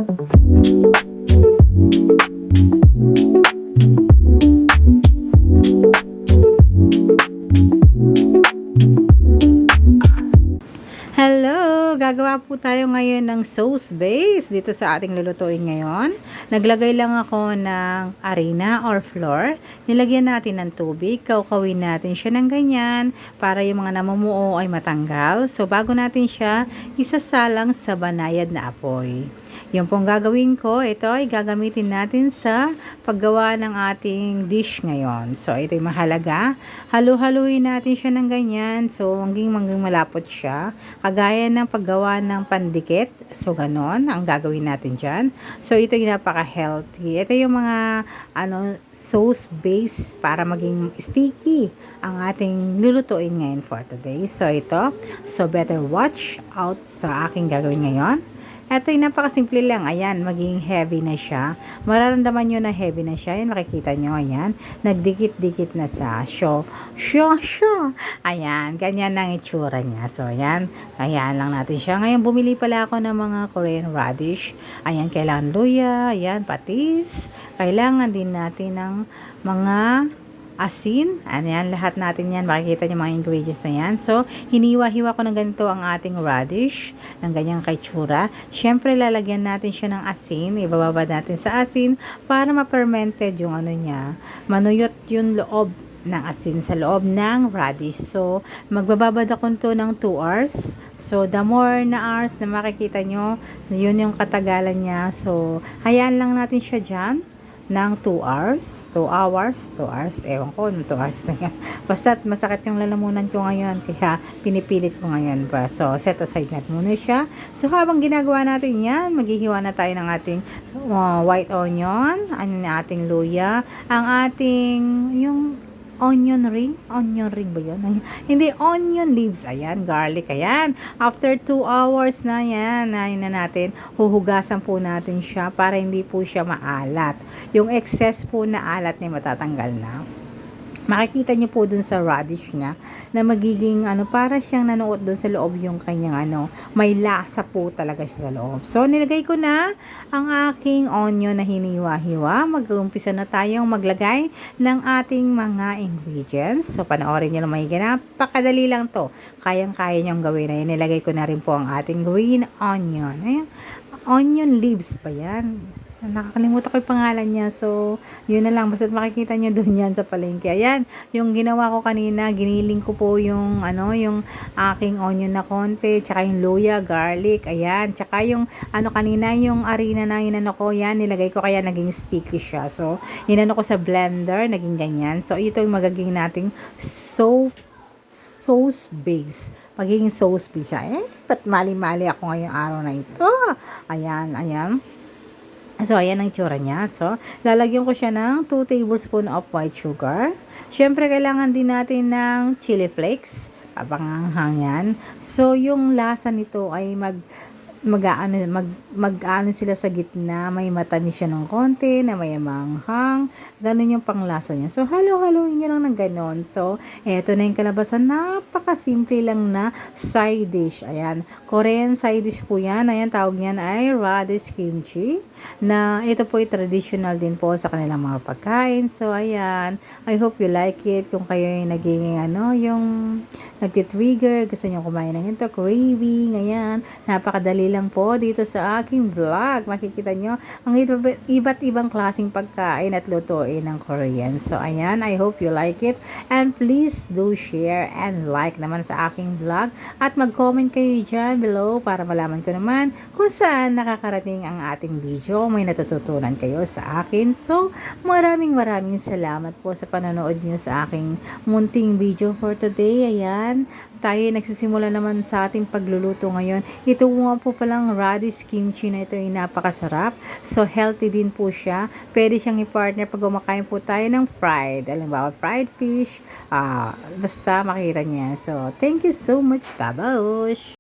Hello! Gagawa po tayo ngayon ng sauce base dito sa ating lulutuin ngayon. Naglagay lang ako ng arena or flour. Nilagyan natin ng tubig. Kaukawin natin siya ng ganyan para yung mga namumuo ay matanggal. So bago natin siya isasalang sa banayad na apoy. Yung pong gagawin ko, ito ay gagamitin natin sa paggawa ng ating dish ngayon. So, ito ay mahalaga. Halu-haluin natin siya ng ganyan. So, hanggang malapot siya. Kagaya ng paggawa ng pandikit. So, ganon ang gagawin natin dyan. So, ito ay napaka-healthy. Ito yung mga sauce base para maging sticky ang ating lulutuin ngayon for today. So, ito. So, better watch out sa aking gagawin ngayon. Ito ay napakasimple lang. Ayan, maging heavy na siya. Mararamdaman nyo na heavy na siya. Ayan, makikita nyo. Ayan, nagdikit-dikit na sa show. Ayan, ganyan ang itsura niya. So, ayan, ayan lang natin siya. Ngayon, bumili pala ako ng mga Korean radish. Ayan, kailangan luya. Ayan, patis. Kailangan din natin ng mga asin. Ayan, lahat natin yan. Makikita nyo mga ingredients na yan. So, hiniwa-hiwa ko ng ganito ang ating radish. Ng ganyang kaitsura. Siyempre, lalagyan natin siya ng asin. Ibababa natin sa asin para ma-fermented yung niya. Manuyot yung loob ng asin sa loob ng radish. So, magbababad ako to ng 2 hours. So, the more na hours na makikita nyo, yun yung katagalan niya. So, hayaan lang natin siya dyan ng 2 hours, 2 hours, 2 hours, ewan ko, 2 hours na yan. Basta masakit yung lalamunan ko ngayon, kaya pinipilit ko ngayon pa. So, set aside natin muna siya. So, habang ginagawa natin yan, maghihiwa na tayo ng ating white onion, ang ating luya, ang ating, yung onion ring ba yun? Hindi, onion leaves, ayan, garlic, ayan. After 2 hours na yan, na natin, huhugasan po natin siya para hindi po siya maalat. Yung excess po na alat niya matatanggal na. Makikita niyo po dun sa radish niya na magiging para siyang nanuot dun sa loob yung kanyang may lasa po talaga siya sa loob. So, nilagay ko na ang aking onion na hiniwa-hiwa. Mag-uumpisa na tayong maglagay ng ating mga ingredients. So, panoorin niyo lang mahigit. Napakadali lang to. Kayang-kaya niyong gawin na yan. Nilagay ko na rin po ang ating green onion. Ayan. Onion leaves pa yan. Nakakalimutan ko yung pangalan niya. So, yun na lang. Basta makikita nyo doon yan sa palengke. Ayan, yung ginawa ko kanina, giniling ko po yung, yung aking onion na konti, tsaka yung luya, garlic, ayan. Tsaka yung, kanina, yung arena na inano ko, yan, nilagay ko kaya naging sticky siya. So, inano ko sa blender, naging ganyan. So, ito yung magaging nating sauce base. Pagiging sauce base siya. Ba't mali-mali ako ngayong araw na ito? Ayan, ayan. So, ayan ang tsura niya. So, lalagyan ko siya ng 2 tablespoon of white sugar. Siyempre, kailangan din natin ng chili flakes. Papanghang yan. So, yung lasa nito ay mag-ano sila sa gitna, may matamis siya ng konti, na may manghang, ganun yung panglasa niya. So, halo-haloin niya lang ng ganon. So, eto na yung kalabasan, napakasimple lang na side dish. Ayan, Korean side dish po yan. Ayan, tawag niyan ay radish kimchi, na ito po ay traditional din po sa kanilang mga pagkain. So, ayan, I hope you like it. Kung kayo ay naging yung nagtitrigger, gusto nyo kumain ng ito, craving, ayan, napakadali lang po dito sa aking vlog. Makikita nyo ang iba't ibang klaseng pagkain at lutuin ng Korean. So, ayan, I hope you like it. And please do share and like naman sa aking vlog. At mag-comment kayo dyan below para malaman ko naman kung saan nakakarating ang ating video. May natututunan kayo sa akin. So, maraming salamat po sa panonood nyo sa aking munting video for today. Ayan, tayo nagsisimula naman sa ating pagluluto ngayon. Ito nga po palang radish kimchi na ito ay napakasarap. So, healthy din po siya. Pwede siyang i-partner pag kumakain po tayo ng fried. Alam ba, fried fish. Basta makita niya. So, thank you so much. Babush!